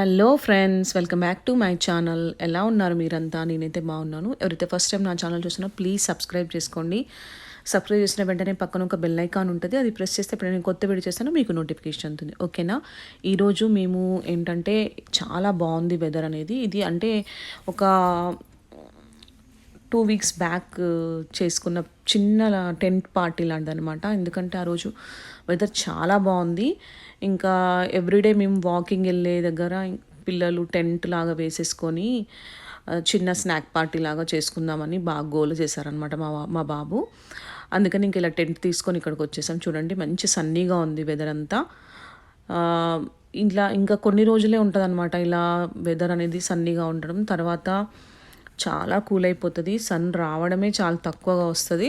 Hello friends, welcome back to my channel. ఎలా ఉన్నారు మీరంతా? నేనైతే బాగున్నాను. ఎవరైతే ఫస్ట్ టైం నా ఛానల్ చూస్తున్నారో ప్లీజ్ సబ్స్క్రైబ్ చేసుకోండి. సబ్స్క్రైబ్ చేసిన వెంటనే పక్కన ఒక బెల్ ఐకాన్ ఉంటుంది. అది ప్రెస్ చేస్తే ఎప్పుడైనా నేను కొత్త వీడియో చేస్తానో మీకు నోటిఫికేషన్ ఉంటుంది. ఓకేనా? ఈరోజు మేము ఏంటంటే చాలా బాగుంది వెదర్ అనేది. ఇది అంటే ఒక 2 వీక్స్ బ్యాక్ చేసుకున్న చిన్న టెంట్ పార్టీ లాంటిదనమాట. ఎందుకంటే ఆ రోజు వెదర్ చాలా బాగుంది. ఇంకా ఎవ్రీడే మేము వాకింగ్ వెళ్ళే దగ్గర పిల్లలు టెంట్ లాగా వేసేసుకొని చిన్న స్నాక్ పార్టీ లాగా చేసుకుందామని బాగా గోల చేశారనమాట మా బాబు. అందుకని ఇంక ఇలా టెంట్ తీసుకొని ఇక్కడికి వచ్చేసాం. చూడండి, మంచి సన్నీగా ఉంది వెదర్ అంతా. ఇలా ఇంకా కొన్ని రోజులే ఉంటుందన్నమాట ఇలా వెదర్ అనేది సన్నీగా ఉండడం. తర్వాత చాలా కూల్ అయిపోతుంది. సన్ రావడమే చాలా తక్కువగా వస్తుంది.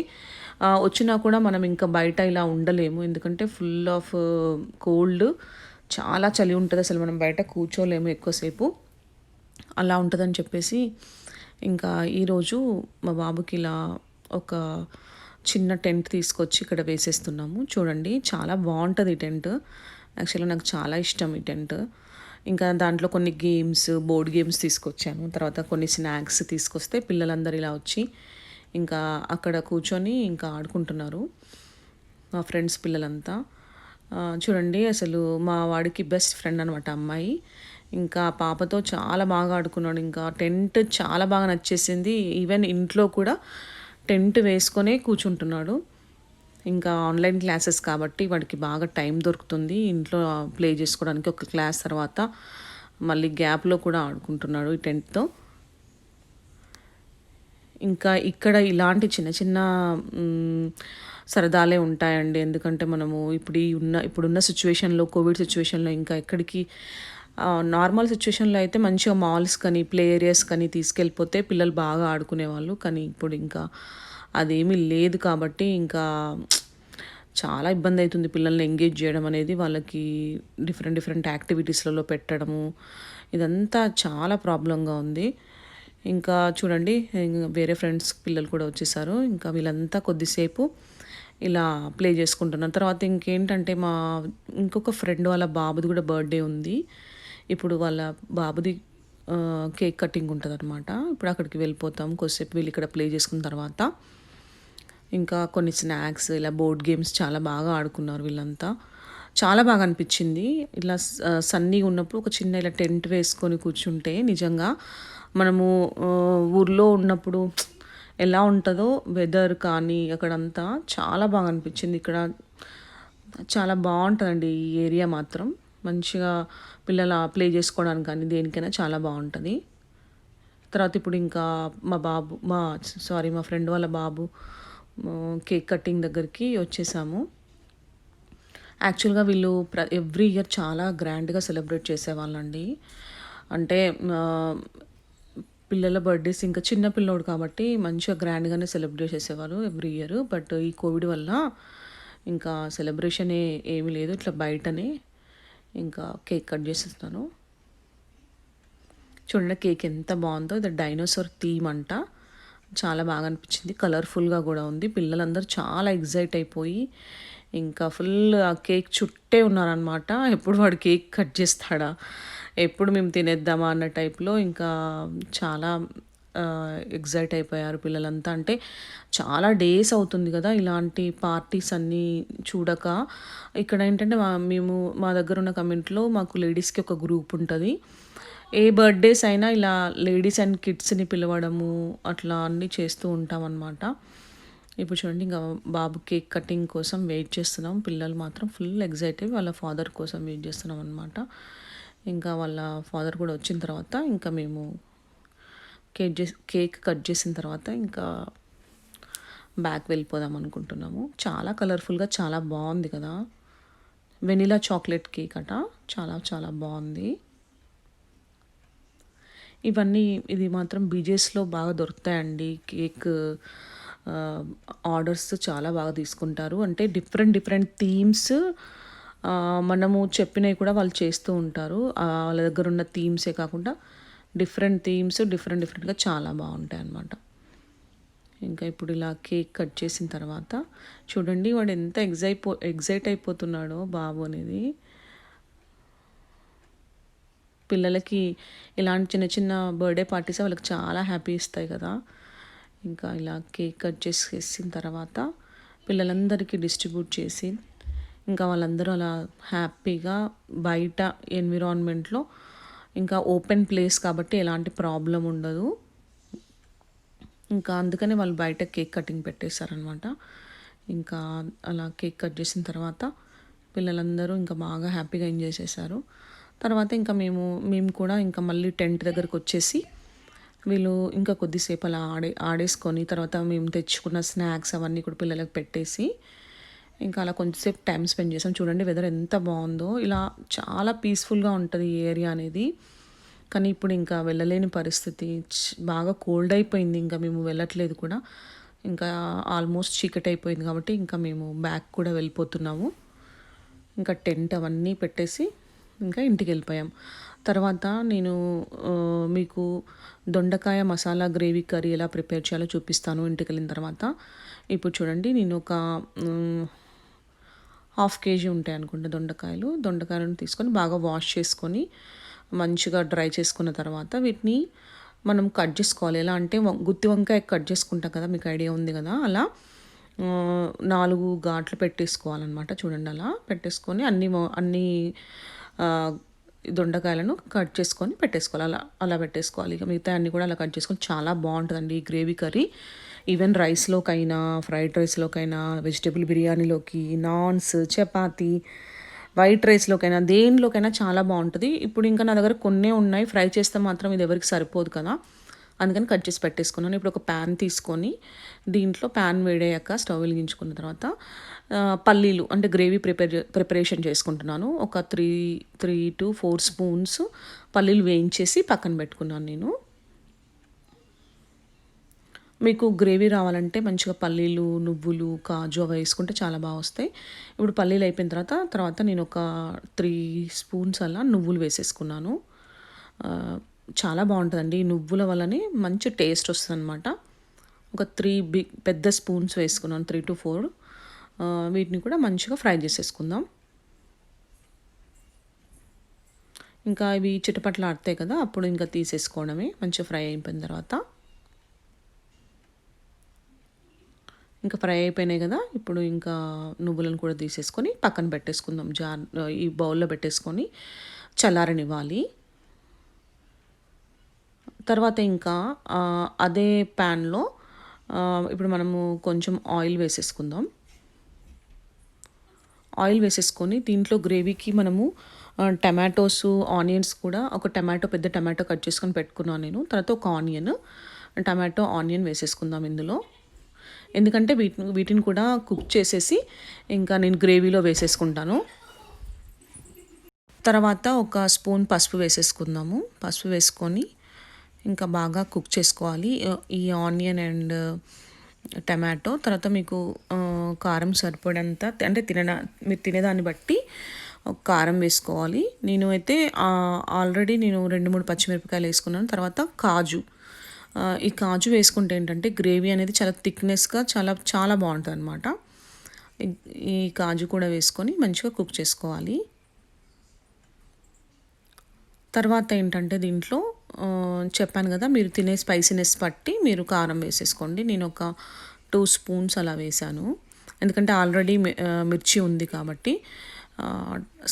వచ్చినా కూడా మనం ఇంకా బయట ఇలా ఉండలేము. ఎందుకంటే ఫుల్ ఆఫ్ కోల్డ్, చాలా చలి ఉంటుంది. అసలు మనం బయట కూర్చోలేము ఎక్కువసేపు. అలా ఉంటుందని చెప్పేసి ఇంకా ఈరోజు మా బాబుకి ఇలా ఒక చిన్న టెంట్ తీసుకొచ్చి ఇక్కడ వేసేస్తున్నాము. చూడండి, చాలా బాగుంటుంది ఈ టెంట్. యాక్చువల్గా నాకు చాలా ఇష్టం ఈ టెంట్. ఇంకా దాంట్లో కొన్ని గేమ్స్, బోర్డ్ గేమ్స్ తీసుకొచ్చాను. తర్వాత కొన్ని స్నాక్స్ తీసుకొస్తే పిల్లలందరూ ఇలా వచ్చి ఇంకా అక్కడ కూర్చొని ఇంకా ఆడుకుంటున్నారు, మా ఫ్రెండ్స్ పిల్లలంతా. చూడండి, అసలు మా వాడికి బెస్ట్ ఫ్రెండ్ అనమాట అమ్మాయి. ఇంకా పాపతో చాలా బాగా ఆడుకున్నాడు. ఇంకా టెంట్ చాలా బాగా నచ్చేసింది. ఈవెన్ ఇంట్లో కూడా టెంట్ వేసుకొనే కూర్చుంటున్నాడు. ఇంకా ఆన్లైన్ క్లాసెస్ కాబట్టి వాడికి బాగా టైం దొరుకుతుంది ఇంట్లో ప్లే చేసుకోవడానికి. ఒక క్లాస్ తర్వాత మళ్ళీ గ్యాప్లో కూడా ఆడుకుంటున్నాడు ఈ టెంట్తో. ఇంకా ఇక్కడ ఇలాంటి చిన్న చిన్న సరదాలే ఉంటాయండి. ఎందుకంటే మనము ఇప్పుడున్న సిచ్యువేషన్లో, కోవిడ్ సిచ్యువేషన్లో ఇంకా ఎక్కడికి, నార్మల్ సిచ్యువేషన్లో అయితే మంచిగా మాల్స్ కానీ ప్లే ఏరియాస్ కానీ తీసుకెళ్ళిపోతే పిల్లలు బాగా ఆడుకునేవాళ్ళు. కానీ ఇప్పుడు ఇంకా అదేమీ లేదు కాబట్టి ఇంకా చాలా ఇబ్బంది అవుతుంది పిల్లల్ని ఎంగేజ్ చేయడం అనేది. వాళ్ళకి డిఫరెంట్ డిఫరెంట్ యాక్టివిటీస్లలో పెట్టడము, ఇదంతా చాలా ప్రాబ్లంగా ఉంది. ఇంకా చూడండి, వేరే ఫ్రెండ్స్ పిల్లలు కూడా వచ్చేసారు. ఇంకా వీళ్ళంతా కొద్దిసేపు ఇలా ప్లే చేసుకుంటున్నారు. తర్వాత ఇంకేంటంటే ఇంకొక ఫ్రెండ్ వాళ్ళ బాబుది కూడా బర్త్డే ఉంది. ఇప్పుడు వాళ్ళ బాబుది కేక్ కటింగ్ ఉంటుంది అనమాట. ఇప్పుడు అక్కడికి వెళ్ళిపోతాం. కొద్దిసేపు వీళ్ళు ఇక్కడ ప్లే చేసుకున్న తర్వాత ఇంకా కొన్ని స్నాక్స్, ఇలా బోర్డ్ గేమ్స్ చాలా బాగా ఆడుకున్నారు వీళ్ళంతా. చాలా బాగా అనిపించింది. ఇలా సన్నీగా ఉన్నప్పుడు ఒక చిన్న ఇలా టెంట్ వేసుకొని కూర్చుంటే నిజంగా మనము ఊర్లో ఉన్నప్పుడు ఎలా ఉంటుందో వెదర్ కానీ అక్కడంతా చాలా బాగా అనిపించింది. ఇక్కడ చాలా బాగుంటుందండి ఈ ఏరియా మాత్రం. మంచిగా పిల్లలు ప్లే చేసుకోవడానికి కానీ దేనికైనా చాలా బాగుంటుంది. తర్వాత ఇప్పుడు ఇంకా మా ఫ్రెండ్ వాళ్ళ బాబు కేక్ కటింగ్ దగ్గరికి వచ్చేసాము. యాక్చువల్గా వీళ్ళు ఎవ్రీ ఇయర్ చాలా గ్రాండ్గా సెలబ్రేట్ చేసేవాళ్ళండి. అంటే పిల్లల బర్త్డేస్, ఇంకా చిన్న పిల్లోడు కాబట్టి మంచిగా గ్రాండ్గానే సెలబ్రేట్ చేసేవారు ఎవ్రీ ఇయర్. బట్ ఈ కోవిడ్ వల్ల ఇంకా సెలబ్రేషన్ ఏమీ లేదు. ఇట్లా బయటనే ఇంకా కేక్ కట్ చేసేస్తాను. చూడండి, కేక్ ఎంత బాగుందో. ఇది డైనోసార్ థీమ్ అంట. చాలా బాగా అనిపించింది. కలర్ఫుల్గా కూడా ఉంది. పిల్లలందరూ చాలా ఎగ్జైట్ అయిపోయి ఇంకా ఫుల్ ఆ కేక్ చుట్టే ఉన్నారనమాట. ఎప్పుడు వాడు కేక్ కట్ చేస్తాడా, ఎప్పుడు మేము తినేద్దామా అన్న టైప్లో ఇంకా చాలా ఎగ్జైట్ అయిపోయారు పిల్లలంతా. అంటే చాలా డేస్ అవుతుంది కదా ఇలాంటి పార్టీస్ అన్నీ చూడక. ఇక్కడ ఏంటంటే మా దగ్గర ఉన్న కమ్యూనిటీలో మాకు లేడీస్కి ఒక గ్రూప్ ఉంటుంది. ఏ బర్త్డేస్ అయినా ఇలా లేడీస్ అండ్ కిడ్స్ని పిలవడము అట్లా అన్నీ చేస్తూ ఉంటాం అన్నమాట. ఇప్పుడు చూడండి, ఇంకా బాబు కేక్ కటింగ్ కోసం వెయిట్ చేస్తున్నాం. పిల్లలు మాత్రం ఫుల్ ఎగ్జైట్ అయ్యి వాళ్ళ ఫాదర్ కోసం వెయిట్ చేస్తున్నాం అనమాట. ఇంకా వాళ్ళ ఫాదర్ కూడా వచ్చిన తర్వాత ఇంకా మేము కేక్ కట్ చేసిన తర్వాత ఇంకా బ్యాక్ వెళ్ళిపోదాం అనుకుంటున్నాము. చాలా కలర్ఫుల్గా చాలా బాగుంది కదా. వెనిలా చాక్లెట్ కేక్ అట. చాలా చాలా బాగుంది. ఇది మాత్రం బీజేస్లో బాగా దొరుకుతాయండి. కేక్ ఆర్డర్స్ చాలా బాగా తీసుకుంటారు. అంటే డిఫరెంట్ డిఫరెంట్ థీమ్స్ మనము చెప్పినవి కూడా వాళ్ళు చేస్తూ ఉంటారు. వాళ్ళ దగ్గర ఉన్న థీమ్సే కాకుండా డిఫరెంట్ థీమ్స్ డిఫరెంట్గా చాలా బాగుంటాయి అన్నమాట. ఇంకా ఇప్పుడు ఇలా కేక్ కట్ చేసిన తర్వాత చూడండి, వాడు ఎంత ఎగ్జైట్ అయిపోతున్నాడో బాబు అనేది. పిల్లలకి ఇలాంటి చిన్న చిన్న బర్త్డే పార్టీస్ వాళ్ళకి చాలా హ్యాపీ ఇస్తాయి కదా. ఇంకా ఇలా కేక్ కట్ చేసేసిన తర్వాత పిల్లలందరికీ డిస్ట్రిబ్యూట్ చేసి ఇంకా వాళ్ళందరూ అలా హ్యాపీగా బయట ఎన్విరాన్మెంట్లో, ఇంకా ఓపెన్ ప్లేస్ కాబట్టి ఎలాంటి ప్రాబ్లం ఉండదు. ఇంకా అందుకని వాళ్ళు బయట కేక్ కటింగ్ పెట్టేశారనమాట. ఇంకా అలా కేక్ కట్ చేసిన తర్వాత పిల్లలందరూ ఇంకా బాగా హ్యాపీగా ఎంజాయ్ చేశారు. తర్వాత ఇంకా మేము కూడా ఇంకా మళ్ళీ టెంట్ దగ్గరకు వచ్చేసి వీళ్ళు ఇంకా కొద్దిసేపు అలా ఆడేసుకొని తర్వాత మేము తెచ్చుకున్న స్నాక్స్ అవన్నీ కూడా పిల్లలకు పెట్టేసి ఇంకా అలా కొంచెంసేపు టైం స్పెండ్ చేసాం. చూడండి వెదర్ ఎంత బాగుందో. ఇలా చాలా పీస్ఫుల్గా ఉంటుంది ఈ ఏరియా అనేది. కానీ ఇప్పుడు ఇంకా వెళ్ళలేని పరిస్థితి, బాగా కోల్డ్ అయిపోయింది. ఇంకా మేము వెళ్ళట్లేదు కూడా. ఇంకా ఆల్మోస్ట్ చీకటి అయిపోయింది కాబట్టి ఇంకా మేము బ్యాక్ కూడా వెళ్ళిపోతున్నాము. ఇంకా టెంట్ అవన్నీ పెట్టేసి ఇంకా ఇంటికి వెళ్ళిపోయాం. తర్వాత నేను మీకు దొండకాయ మసాలా గ్రేవీ కర్రీ ఎలా ప్రిపేర్ చేయాలో చూపిస్తాను ఇంటికి వెళ్ళిన తర్వాత. ఇప్పుడు చూడండి, నేను ఒక 1/2 kg ఉంటాయి అనుకుంటా దొండకాయలను తీసుకొని బాగా వాష్ చేసుకొని మంచిగా డ్రై చేసుకున్న తర్వాత వీటిని మనం కట్ చేసుకోవాలి. ఎలా అంటే గుత్తి వంకాయ కట్ చేసుకుంటాం కదా, మీకు ఐడియా ఉంది కదా, అలా 4 ఘాట్లు పెట్టేసుకోవాలన్నమాట. చూడండి అలా పెట్టేసుకొని అన్ని దొండకాయలను కట్ చేసుకొని పెట్టేసుకోవాలి. అలా పెట్టేసుకోవాలి. ఇక మిగతా అన్నీ కూడా అలా కట్ చేసుకొని చాలా బాగుంటుందండి ఈ గ్రేవీ కర్రీ. ఈవెన్ రైస్లోకైనా, ఫ్రైడ్ రైస్లోకైనా, వెజిటేబుల్ బిర్యానీలోకి, నాన్స్, చపాతీ, వైట్ రైస్లోకైనా, దేనిలోకైనా చాలా బాగుంటుంది. ఇప్పుడు ఇంకా నా దగ్గర కొన్నే ఉన్నాయి. ఫ్రై చేస్తే మాత్రం ఇది ఎవరికి సరిపోదు కదా, అందుకని కట్ చేసి పెట్టేసుకున్నాను. ఇప్పుడు ఒక ప్యాన్ తీసుకొని దీంట్లో ప్యాన్ వేడయ్యాక స్టవ్ వెలిగించుకున్న తర్వాత పల్లీలు అంటే గ్రేవీ ప్రిపరేషన్ చేసుకుంటున్నాను. ఒక 3 to 4 స్పూన్స్ పల్లీలు వేయించేసి పక్కన పెట్టుకున్నాను నేను. మీకు గ్రేవీ రావాలంటే మంచిగా పల్లీలు, నువ్వులు, కాజు అవి వేసుకుంటే చాలా బాగా వస్తాయి. ఇప్పుడు పల్లీలు అయిపోయిన తర్వాత నేను ఒక 3 స్పూన్స్ అలా నువ్వులు వేసేసుకున్నాను. చాలా బాగుంటుందండి. ఈ నువ్వుల వల్లనే మంచి టేస్ట్ వస్తుంది అనమాట. ఒక 3 పెద్ద స్పూన్స్ వేసుకున్నాను, 3 to 4. వీటిని కూడా మంచిగా ఫ్రై చేసేసుకుందాం. ఇంకా ఇవి చిటపట్లు ఆడతాయి కదా, అప్పుడు ఇంకా తీసేసుకోవడమే. మంచిగా ఫ్రై అయిపోయిన తర్వాత ఇంకా ఫ్రై అయిపోయినాయి కదా, ఇప్పుడు ఇంకా నువ్వులను కూడా తీసేసుకొని పక్కన పెట్టేసుకుందాం. ఈ బౌల్లో పెట్టేసుకొని చల్లారనివ్వాలి. తర్వాత ఇంకా అదే ప్యాన్లో ఇప్పుడు మనము కొంచెం ఆయిల్ వేసేసుకుందాం. ఆయిల్ వేసేసుకొని దీంట్లో గ్రేవీకి మనము టమాటోస్, ఆనియన్స్ కూడా ఒక పెద్ద టమాటో కట్ చేసుకొని పెట్టుకున్నాను నేను. తర్వాత ఒక టమాటో, ఆనియన్ వేసేసుకుందాం ఇందులో. ఎందుకంటే వీటిని కూడా కుక్ చేసేసి ఇంకా నేను గ్రేవీలో వేసేసుకుంటాను. తర్వాత ఒక స్పూన్ పసుపు వేసేసుకుందాము. పసుపు వేసుకొని ఇంకా బాగా కుక్ చేసుకోవాలి ఈ ఆనియన్ అండ్ టమాటో. తర్వాత మీకు కారం సరిపడంత, అంటే మీరు తినేదాన్ని బట్టి కారం వేసుకోవాలి. నేను అయితే ఆల్రెడీ 2-3 పచ్చిమిరపకాయలు వేసుకున్నాను. తర్వాత ఈ కాజు వేసుకుంటే ఏంటంటే గ్రేవీ అనేది చాలా థిక్నెస్గా చాలా చాలా బాగుంటుంది అనమాట. ఈ కాజు కూడా వేసుకొని మంచిగా కుక్ చేసుకోవాలి. తర్వాత ఏంటంటే దీంట్లో చెప్పాను కదా, మీరు తినే స్పైసీనెస్ బట్టి మీరు కారం వేసేసుకోండి. నేను ఒక 2 స్పూన్స్ అలా వేసాను, ఎందుకంటే ఆల్రెడీ మిర్చి ఉంది కాబట్టి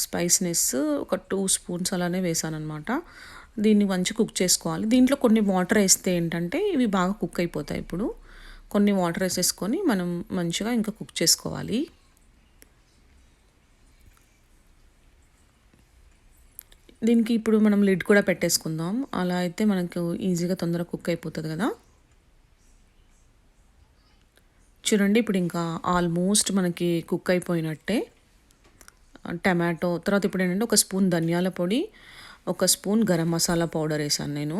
స్పైసీనెస్ ఒక 2 స్పూన్స్ అలానే వేసాను అనమాట. దీన్ని మంచి కుక్ చేసుకోవాలి. దీంట్లో కొన్ని వాటర్ వేస్తే ఏంటంటే ఇవి బాగా కుక్ అయిపోతాయి. ఇప్పుడు కొన్ని వాటర్ వేసేసుకొని మనం మంచిగా ఇంకా కుక్ చేసుకోవాలి. దీనికి ఇప్పుడు మనం లిడ్ కూడా పెట్టేసుకుందాం. అలా అయితే మనకు ఈజీగా తొందరగా కుక్ అయిపోతుంది కదా. చూడండి, ఇప్పుడు ఇంకా ఆల్మోస్ట్ మనకి కుక్ అయిపోయినట్టే టమాటో. తర్వాత ఇప్పుడు ఏంటంటే ఒక స్పూన్ ధనియాల పొడి, ఒక స్పూన్ గరం మసాలా పౌడర్ వేసాను నేను.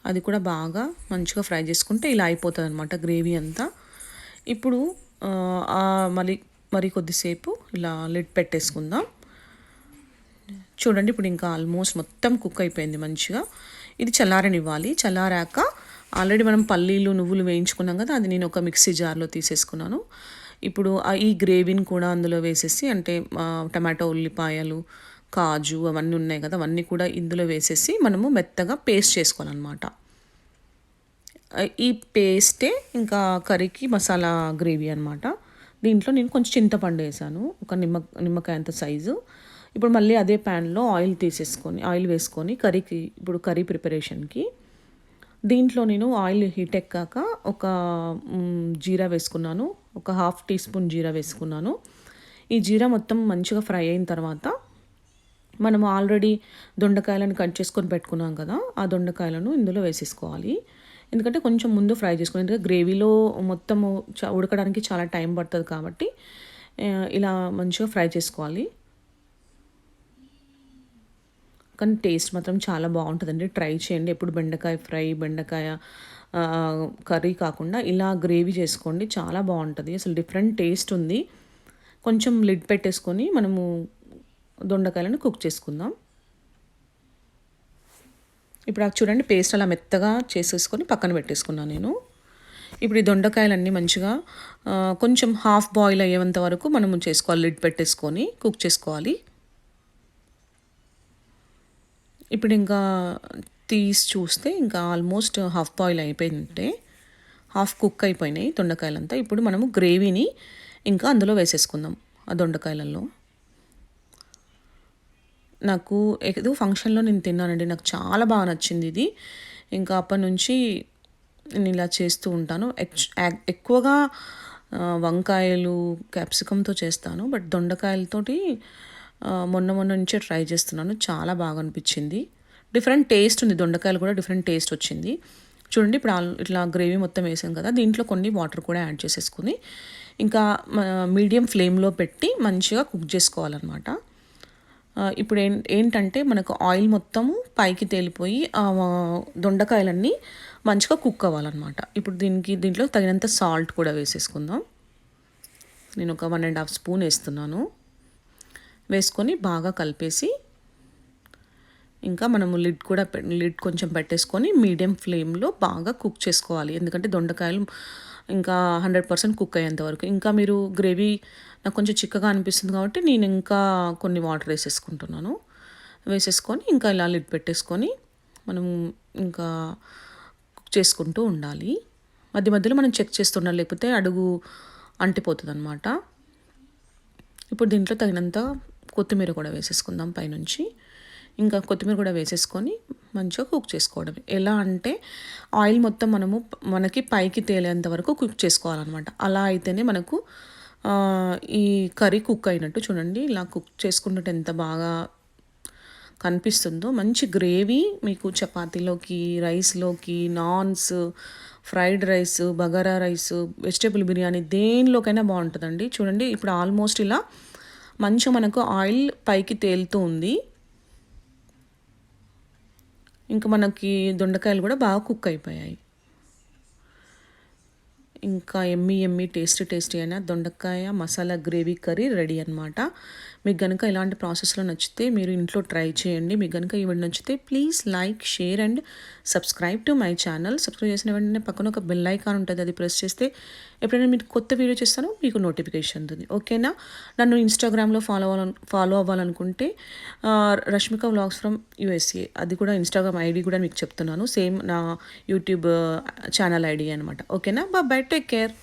అది కూడా బాగా మంచిగా ఫ్రై చేసుకుంటే ఇలా అయిపోతుంది అనమాట గ్రేవీ అంతా. ఇప్పుడు మరి కొద్దిసేపు ఇలా లిడ్ పెట్టేసుకుందాం. చూడండి, ఇప్పుడు ఇంకా ఆల్మోస్ట్ మొత్తం కుక్ అయిపోయింది మంచిగా. ఇది చల్లారనివ్వాలి. చల్లారాక ఆల్రెడీ మనం పల్లీలు, నువ్వులు వేయించుకున్నాం కదా, అది నేను ఒక మిక్సీ జార్లో తీసేసుకున్నాను. ఇప్పుడు ఈ గ్రేవీని కూడా అందులో వేసేసి, అంటే టమాటో, ఉల్లిపాయలు, కాజు అవన్నీ ఉన్నాయి కదా, అవన్నీ కూడా ఇందులో వేసేసి మనము మెత్తగా పేస్ట్ చేసుకోవాలన్నమాట. ఈ పేస్టే ఇంకా కర్రీకి మసాలా గ్రేవీ అనమాట. దీంట్లో నేను కొంచెం చింతపండు వేసాను, ఒక నిమ్మకాయ అంత సైజు. ఇప్పుడు మళ్ళీ అదే ప్యాన్లో ఆయిల్ వేసుకొని ఇప్పుడు కర్రీ ప్రిపరేషన్కి దీంట్లో నేను ఆయిల్ హీట్ ఎక్కాక ఒక జీరా వేసుకున్నాను, ఒక 1/2 టీ స్పూన్ జీరా వేసుకున్నాను. ఈ జీరా మొత్తం మంచిగా ఫ్రై అయిన తర్వాత మనము ఆల్రెడీ దొండకాయలను కట్ చేసుకొని పెట్టుకున్నాం కదా, ఆ దొండకాయలను ఇందులో వేసేసుకోవాలి. ఎందుకంటే కొంచెం ముందు ఫ్రై చేసుకోవాలి, ఎందుకంటే గ్రేవీలో మొత్తము ఉడకడానికి చాలా టైం పడుతుంది కాబట్టి ఇలా మంచిగా ఫ్రై చేసుకోవాలి. కానీ టేస్ట్ మాత్రం చాలా బాగుంటుందండి, ట్రై చేయండి. ఎప్పుడు బెండకాయ ఫ్రై, బెండకాయ కర్రీ కాకుండా ఇలా గ్రేవీ చేసుకోండి, చాలా బాగుంటుంది. అసలు డిఫరెంట్ టేస్ట్ ఉంది. కొంచెం లిడ్ పెట్టేసుకొని మనము దొండకాయలను కుక్ చేసుకుందాం. ఇప్పుడు చూడండి, పేస్ట్ అలా మెత్తగా చేసేసుకొని పక్కన పెట్టేసుకున్నాను నేను. ఇప్పుడు ఈ దొండకాయలన్నీ మంచిగా కొంచెం హాఫ్ బాయిల్ అయ్యేంత వరకు మనము చేసుకోవాలి, లిడ్ పెట్టేసుకొని కుక్ చేసుకోవాలి. ఇప్పుడు ఇంకా తీసి చూస్తే ఇంకా ఆల్మోస్ట్ హాఫ్ బాయిల్ అయిపోయిందంటే, హాఫ్ కుక్ అయిపోయినాయి దొండకాయలంతా. ఇప్పుడు మనము గ్రేవీని ఇంకా అందులో వేసేసుకుందాం ఆ దొండకాయలలో. నాకు ఏదో ఫంక్షన్లో నేను తిన్నానండి, నాకు చాలా బాగా నచ్చింది ఇది. ఇంకా అప్పటి నుంచి నేను ఇలా చేస్తూ ఉంటాను. ఎక్కువగా వంకాయలు క్యాప్సికంతో చేస్తాను, బట్ దొండకాయలతోటి మొన్న నుంచే ట్రై చేస్తున్నాను, చాలా బాగా అనిపించింది. డిఫరెంట్ టేస్ట్ ఉంది, దొండకాయలు కూడా డిఫరెంట్ టేస్ట్ వచ్చింది. చూడండి, ఇప్పుడు ఇట్లా గ్రేవీ మొత్తం వేసాం కదా, దీంట్లో కొన్ని వాటర్ కూడా యాడ్ చేసేసుకుని ఇంకా మీడియం ఫ్లేమ్లో పెట్టి మంచిగా కుక్ చేసుకోవాలన్నమాట. ఇప్పుడు ఏంటంటే మనకు ఆయిల్ మొత్తము పైకి తేలిపోయి దొండకాయలన్నీ మంచిగా కుక్ అవ్వాలన్నమాట. ఇప్పుడు దీంట్లో తగినంత సాల్ట్ కూడా వేసేసుకుందాం. నేను ఒక 1.5 స్పూన్ వేస్తున్నాను. వేసుకొని బాగా కలిపేసి ఇంకా మనము లిడ్ కొంచెం పెట్టేసుకొని మీడియం ఫ్లేమ్లో బాగా కుక్ చేసుకోవాలి. ఎందుకంటే దొండకాయలు ఇంకా 100% కుక్ అయ్యేంత వరకు. ఇంకా మీరు గ్రేవీ నాకు కొంచెం చిక్కగా అనిపిస్తుంది కాబట్టి నేను ఇంకా కొన్ని వాటర్ వేసేసుకొని ఇంకా ఇలా లిడ్ పెట్టేసుకొని మనం ఇంకా కుక్ చేసుకుంటూ ఉండాలి. మధ్య మధ్యలో మనం చెక్ చేస్తుండాలి, లేకపోతే అడుగు అంటిపోతుంది అనమాట. ఇప్పుడు దీంట్లో తగినంత కొత్తిమీర కూడా వేసేసుకుందాం పైనుంచి. ఇంకా కొత్తిమీర కూడా వేసేసుకొని మంచిగా కుక్ చేసుకోవడం. ఎలా అంటే ఆయిల్ మొత్తం మనకి పైకి తేలేంత వరకు కుక్ చేసుకోవాలన్నమాట. అలా అయితేనే మనకు ఈ కర్రీ కుక్ అయినట్టు. చూడండి, ఇలా కుక్ చేసుకుంటుంటే ఎంత బాగా కనిపిస్తుందో. మంచి గ్రేవీ మీకు చపాతీలోకి, రైస్లోకి, naans, fried rice, bagara rice, vegetable biryani దేనిలోకైనా బాగుంటుందండి. చూడండి, ఇప్పుడు ఆల్మోస్ట్ ఇలా మంచిగా మనకు ఆయిల్ పైకి తేలుతూ ఉంది. ఇంకా మనకి దొండకాయలు కూడా బాగా కుక్ అయిపోయాయి. ఇంకా ఎమ్మి టేస్టీ అయిన దొండకాయ మసాలా గ్రేవీ కర్రీ రెడీ అనమాట. మీకు కనుక ఇలాంటి ప్రాసెస్లో నచ్చితే మీరు ఇంట్లో ట్రై చేయండి. మీకు కనుక ఈ వీడియో నచ్చితే please like, share and subscribe to my channel. Subscribe చేసిన వెంటనే పక్కన ఒక బెల్ ఐకాన్ ఉంటుంది, అది ప్రెస్ చేస్తే ఎప్పుడైనా మీరు కొత్త వీడియో చేస్తానో మీకు నోటిఫికేషన్ ఉంటుంది. ఓకేనా? నన్ను ఇన్స్టాగ్రామ్లో ఫాలో అవ్వాలనుకుంటే రష్మిక వ్లాగ్స్ ఫ్రమ్ USA, అది కూడా ఇన్స్టాగ్రామ్ ఐడి కూడా మీకు చెప్తున్నాను. సేమ్ నా యూట్యూబ్ ఛానల్ ఐడి అనమాట. ఓకేనా? By, take care.